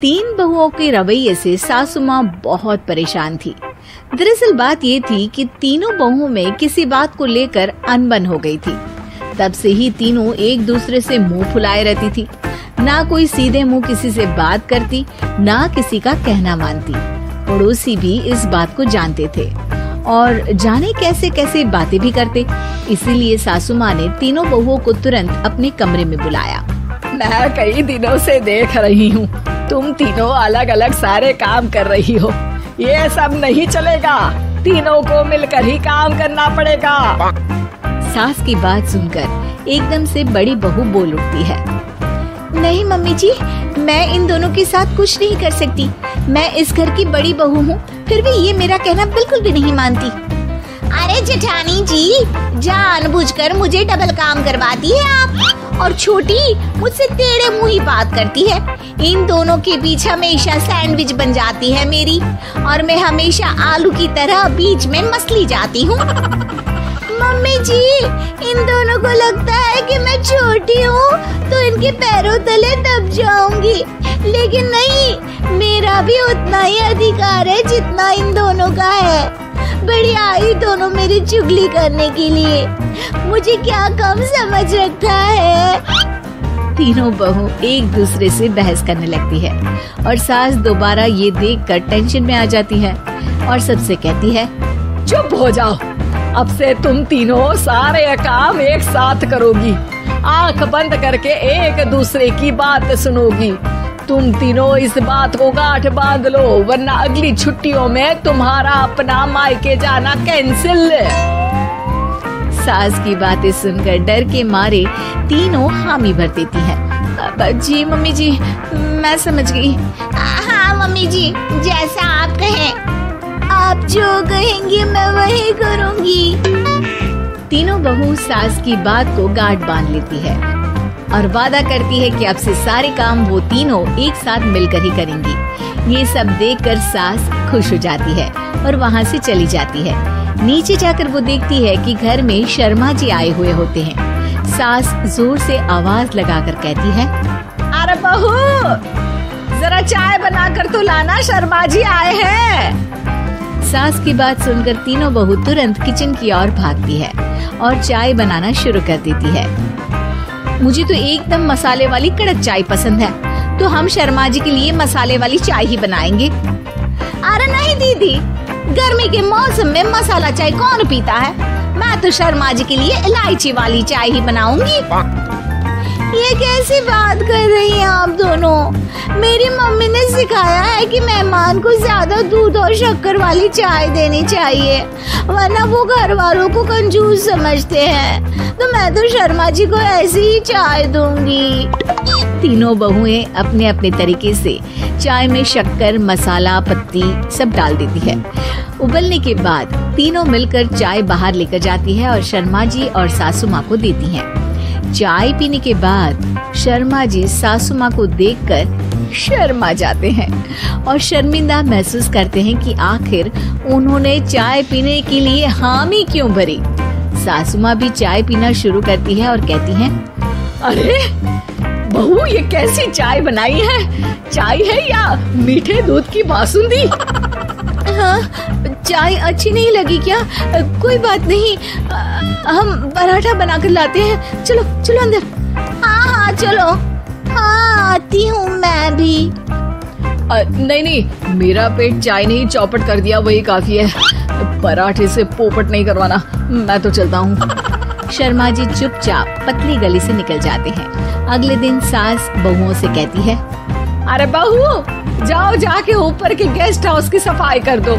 तीन बहुओं के रवैये से सासू माँ बहुत परेशान थी। दरअसल बात ये थी कि तीनों बहुओं में किसी बात को लेकर अनबन हो गई थी। तब से ही तीनों एक दूसरे से मुंह फुलाए रहती थी। ना कोई सीधे मुंह किसी से बात करती, ना किसी का कहना मानती। पड़ोसी भी इस बात को जानते थे और जाने कैसे कैसे बातें भी करते। इसीलिए सासू माँ ने तीनों बहुओं को तुरंत अपने कमरे में बुलाया। मैं कई दिनों से देख रही हूँ, तुम तीनों अलग अलग सारे काम कर रही हो। ये सब नहीं चलेगा, तीनों को मिलकर ही काम करना पड़ेगा। सास की बात सुनकर एकदम से बड़ी बहू बोल उठती है। नहीं मम्मी जी, मैं इन दोनों के साथ कुछ नहीं कर सकती। मैं इस घर की बड़ी बहू हूँ, फिर भी ये मेरा कहना बिल्कुल भी नहीं मानती। अरे जेठानी जी, जानबूझकर मुझे डबल काम करवाती है आप। और छोटी मुझसे टेढ़े मुंह ही बात करती है। इन दोनों के बीच हमेशा सैंडविच बन जाती है मेरी, और मैं हमेशा आलू की तरह बीच में मसली जाती हूँ। मम्मी जी, इन दोनों को लगता है कि मैं छोटी हूँ तो इनके पैरों तले दब जाऊंगी, लेकिन नहीं, मेरा भी उतना ही अधिकार है जितना इन दोनों का है। बढ़िया आई दोनों मेरी चुगली करने के लिए, मुझे क्या कम समझ रखा है। तीनों बहू एक दूसरे से बहस करने लगती है और सास दोबारा ये देखकर टेंशन में आ जाती है और सबसे कहती है, चुप हो जाओ, अब से तुम तीनों सारे काम एक साथ करोगी। आंख बंद करके एक दूसरे की बात सुनोगी। तुम तीनों इस बात को गांठ बांध लो, वरना अगली छुट्टियों में तुम्हारा अपना मायके जाना कैंसिल। सास की बातें सुनकर डर के मारे तीनों हामी भर देती हैं। जी मम्मी जी, मैं समझ गई। हाँ मम्मी जी, जैसा आप कहें। आप जो कहेंगी मैं वही करूँगी। तीनों बहू सास की बात को गांठ बांध लेती है और वादा करती है कि अब से सारे काम वो तीनों एक साथ मिलकर ही करेंगी। ये सब देखकर सास खुश हो जाती है और वहाँ से चली जाती है। नीचे जाकर वो देखती है कि घर में शर्मा जी आए हुए होते हैं। सास जोर से आवाज लगाकर कहती है, अरे बहू, जरा चाय बनाकर तो लाना, शर्मा जी आए हैं। सास की बात सुनकर तीनों बहू तुरंत किचन की ओर भागती है और चाय बनाना शुरू कर देती है। मुझे तो एकदम मसाले वाली कड़क चाय पसंद है, तो हम शर्मा जी के लिए मसाले वाली चाय ही बनाएंगे। अरे नहीं दीदी, गर्मी के मौसम में मसाला चाय कौन पीता है? मैं तो शर्मा जी के लिए इलायची वाली चाय ही बनाऊंगी। ये कैसी बात कर रही हैं आप दोनों? मेरी मम्मी ने सिखाया है कि मेहमान को ज्यादा दूध और शक्कर वाली चाय देनी चाहिए, वरना वो घर वालों को कंजूस समझते हैं। तो मैं तो शर्मा जी को ऐसी ही चाय दूंगी। तीनों बहुएं अपने अपने तरीके से चाय में शक्कर, मसाला, पत्ती सब डाल देती है। उबलने के बाद तीनों मिलकर चाय बाहर लेकर जाती है और शर्मा जी और सासू माँ को देती हैं। चाय पीने के बाद शर्मा जी सासू माँ को देखकर शर्मा जाते हैं और शर्मिंदा महसूस करते हैं कि आखिर उन्होंने चाय पीने के लिए हामी क्यों भरी। सासू माँ भी चाय पीना शुरू करती है और कहती हैं, अरे बहू, ये कैसी चाय बनाई है? चाय है या मीठे दूध की बासुंदी? हाँ, चाय अच्छी नहीं लगी क्या? कोई बात नहीं, हम पराठा बनाकर लाते हैं। चलो चलो अंदर। हाँ चलो। हाँ, आती हूँ मैं भी। नहीं, मेरा पेट चाय नहीं चौपट कर दिया, वही काफी है। पराठे से पोपट नहीं करवाना, मैं तो चलता हूँ। शर्मा जी चुपचाप पतली गली से निकल जाते हैं। अगले दिन सास बहुओं से कहती है, अरे बहू, जाओ जाके ऊपर के गेस्ट हाउस की सफाई कर दो।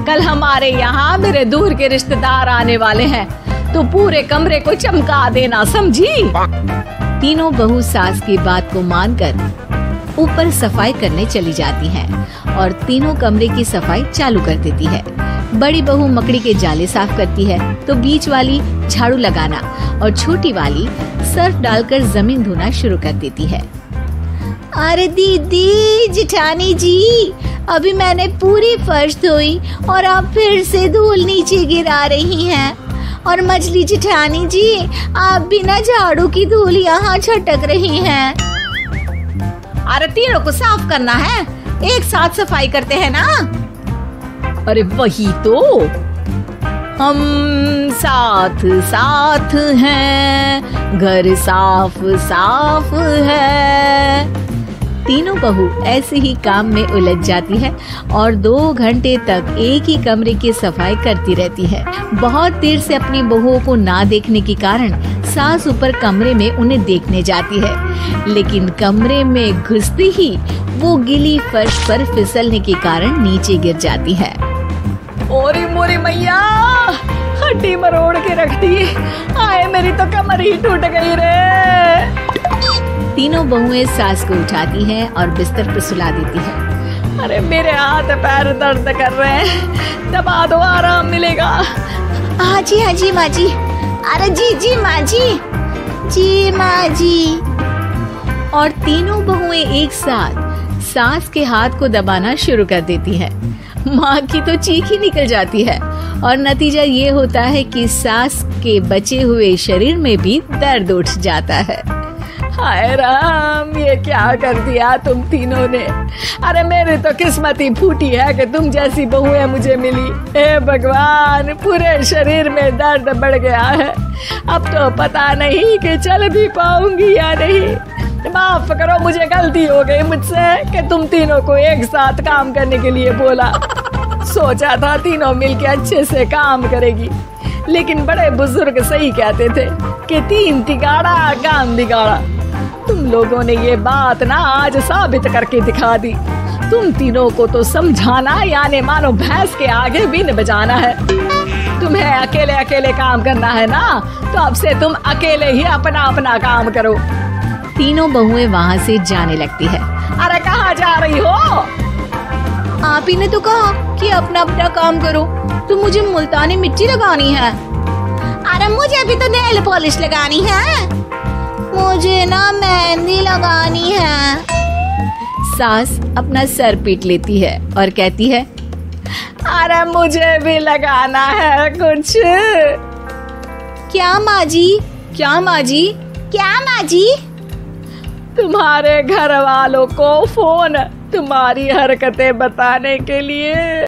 कल हमारे यहाँ मेरे दूर के रिश्तेदार आने वाले हैं, तो पूरे कमरे को चमका देना, समझी? तीनों बहू सास की बात को मानकर ऊपर सफाई करने चली जाती हैं और तीनों कमरे की सफाई चालू कर देती है। बड़ी बहू मकड़ी के जाले साफ करती है, तो बीच वाली झाड़ू लगाना और छोटी वाली सर्फ डालकर जमीन धोना शुरू कर देती है। अरे दीदी, जेठानी जी, अभी मैंने पूरी फर्श धोई और आप फिर से धूल नीचे गिरा रही हैं। और मछली जेठानी जी, आप बिना झाड़ू की धूल यहाँ छटक रही हैं। अरे तीनों को साफ करना है, एक साथ सफाई करते हैं ना। अरे वही तो, हम साथ साथ हैं, घर साफ साफ है। तीनों बहू ऐसे ही काम में उलझ जाती है और 2 घंटे तक एक ही कमरे की सफाई करती रहती है। बहुत देर से अपनी बहुओं को ना देखने के कारण सास ऊपर कमरे में उन्हें देखने जाती है, लेकिन कमरे में घुसते ही वो गीली फर्श पर फिसलने के कारण नीचे गिर जाती है। ओरी मोरी मैया, हड्डी मरोड़ के रख दी, आए मेरी तो कमर ही टूट गई रे। तीनों बहुएं सास को उठाती हैं और बिस्तर पर सुला देती है। अरे मेरे हाथ पैर दर्द कर रहे हैं, दबा दो आराम मिलेगा। हाँ जी माँ जी। अरे जी माँ जी, जी माँ जी। और तीनों बहुएं एक साथ सास के हाथ को दबाना शुरू कर देती है। माँ की तो चीख ही निकल जाती है और नतीजा ये होता है कि सास के बचे हुए शरीर में भी दर्द उठ जाता है। हाय राम, ये क्या कर दिया तुम तीनों ने। अरे मेरी तो किस्मत ही फूटी है कि तुम जैसी बहुएं मुझे मिली। हे भगवान, पूरे शरीर में दर्द बढ़ गया है, अब तो पता नहीं कि चल भी पाऊंगी या नहीं। माफ करो, मुझे गलती हो गई मुझसे कि तुम तीनों को एक साथ काम करने के लिए बोला। सोचा था तीनों मिलके अच्छे से काम करेगी, लेकिन बड़े बुजुर्ग सही कहते थे कि 3 तिगाड़ा काम बिगाड़ा। तुम लोगों ने ये बात ना आज साबित करके दिखा दी। तुम तीनों को तो समझाना यानी मानो भैंस के आगे बीन बजाना है। तुम्हें अकेले अकेले काम करना है ना, तो अब से तुम अकेले ही अपना अपना काम करो। तीनों बहुएं वहाँ से जाने लगती है। अरे कहाँ जा रही हो? आप ही ने तो कहा कि अपना अपना काम करो, तो मुझे मुल्तानी मिट्टी लगानी है। अरे मुझे भी तो नेल पॉलिश लगानी है, मुझे ना मेहंदी लगानी है। सास अपना सर पीट लेती है और कहती है, अरे मुझे भी लगाना है कुछ। क्या माँ जी? क्या माँ जी? क्या माँ जी? तुम्हारे घर वालों को फोन तुम्हारी हरकतें बताने के लिए।